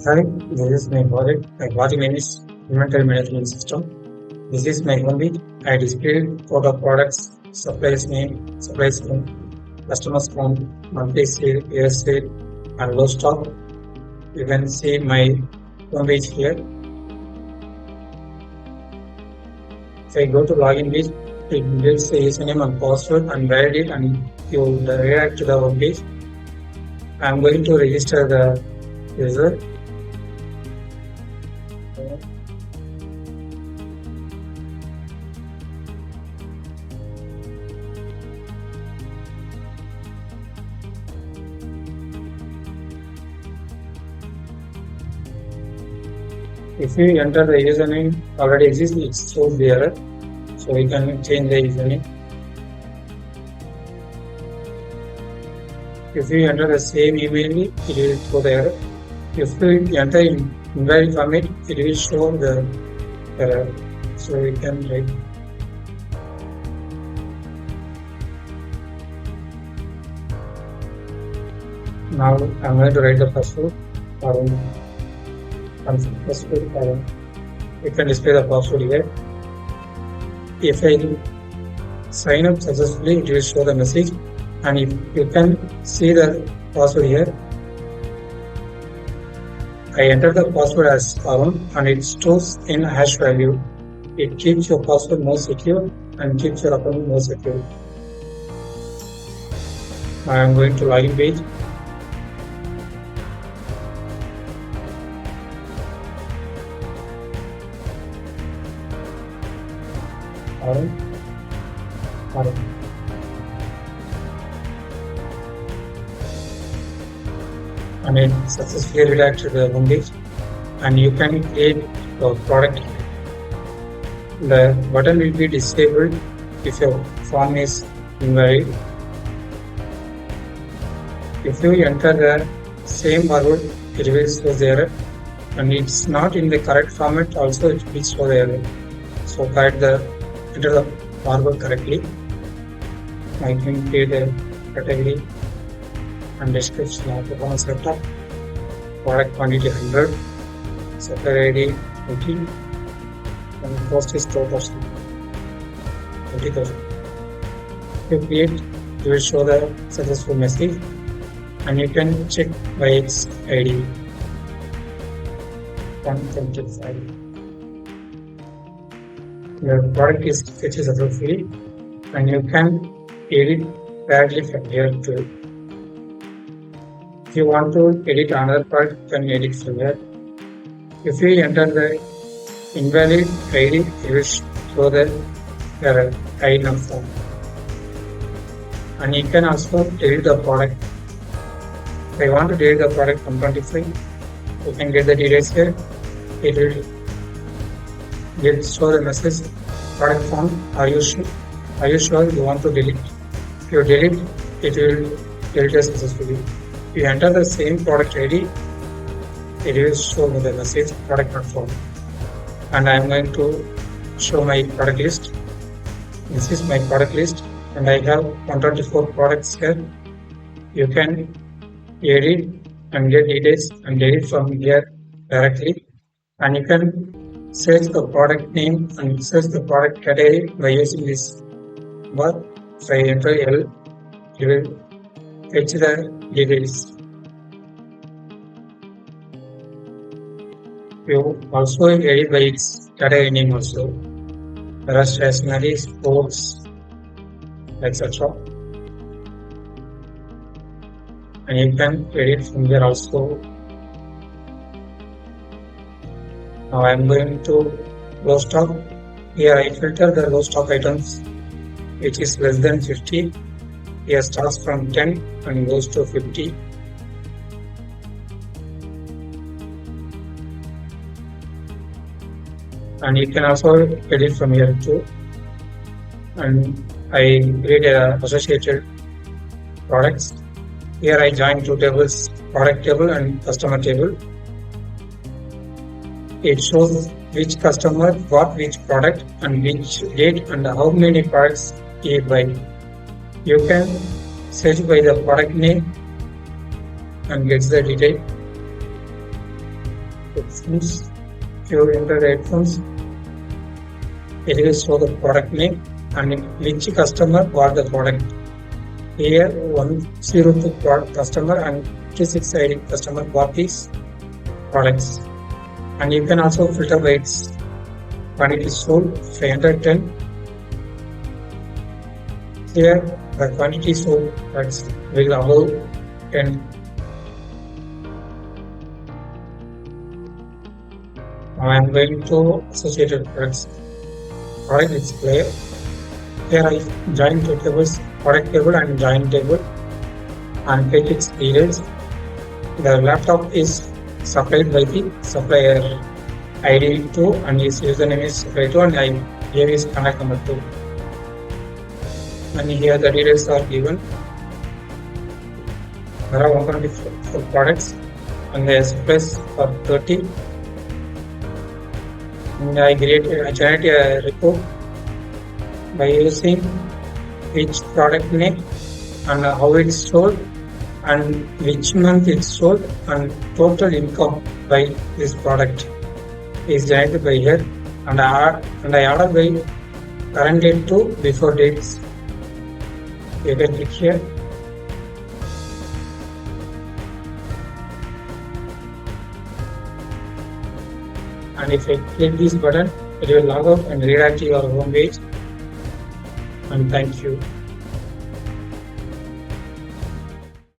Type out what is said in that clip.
Hi, this is my project. My project name is Inventory Management System. This is my homepage. I displayed for the products, supplies name, customers count, monthly sale, year sale, and low stock. You can see my homepage here. If I go to login page, it gives the username and password and validate and you redirect to the homepage. I am going to register the user. If you enter the username already exists, it shows the error. So we can change the username. If you enter the same email, it will show the error. If you enter in invalid format, it will show the error. So we can write. Now I'm going to write the password. You can display the password here. If I sign up successfully, it will show the message, and if you can see the password here. I enter the password as Arun and it stores in hash value. It keeps your password more secure and keeps your account more secure. I am going to login page. Arun. And it successfully redirects to the homepage, and you can create a product. The button will be disabled if your form is invalid. If you enter the same password, it will show the error, and it's not in the correct format. Also, it will show the error. So enter the password correctly. I can create a category and description of the setup. Product quantity 100, supplier ID 20, and cost is 20,000. If you create, it will show the successful message, and you can check by its ID. 125. Your product is fetched successfully, and you can edit directly from here too. If you want to edit another product, you can edit from here. If you enter the invalid ID, it will show the error ID number. And you can also delete the product. If I want to delete the product from 25, you can get the details here. It will show the message product form. Are you sure you want to delete? If you delete, it will delete it successfully. If you enter the same product ID, it will show me the message product not found. And I am going to show my product list. This is my product list, and I have 124 products here. You can edit and get details and delete from here directly, and you can search the product name and search the product category by using this bar. If I enter L, it will fetch the details. You also edit by its category name also. There are stationery, sports, etc. And you can edit from there also. Now I am going to low stock. Here I filter the low stock items which is less than 50. Here starts from 10 and goes to 50. And you can also edit from here too. And I create associated products. Here I join two tables, product table and customer table. It shows which customer bought which product and which date and how many products he buy. You can search by the product name and get the detail. headphones. If you enter the headphones, it will show the product name and which customer bought the product. Here 102 customer and 56 ID customer bought these products. And you can also filter by its quantity sold. If I enter 10, here the quantity sold that's will above 10. I am going to associated products. Product display. Here I join two tables, product table and join table, and take its details. The laptop is supplied by the supplier ID 2 and his username is supplier 2 and I gave his contact number 2. And here the details are given. There are 124 products and the supplies are 30. And I generate a report by using which product name and how it is sold and which month it's sold and total income by this product is generated by here, and I order by current date to before dates. You can click here. And if I click this button, it will log out and redirect to your home page. And thank you.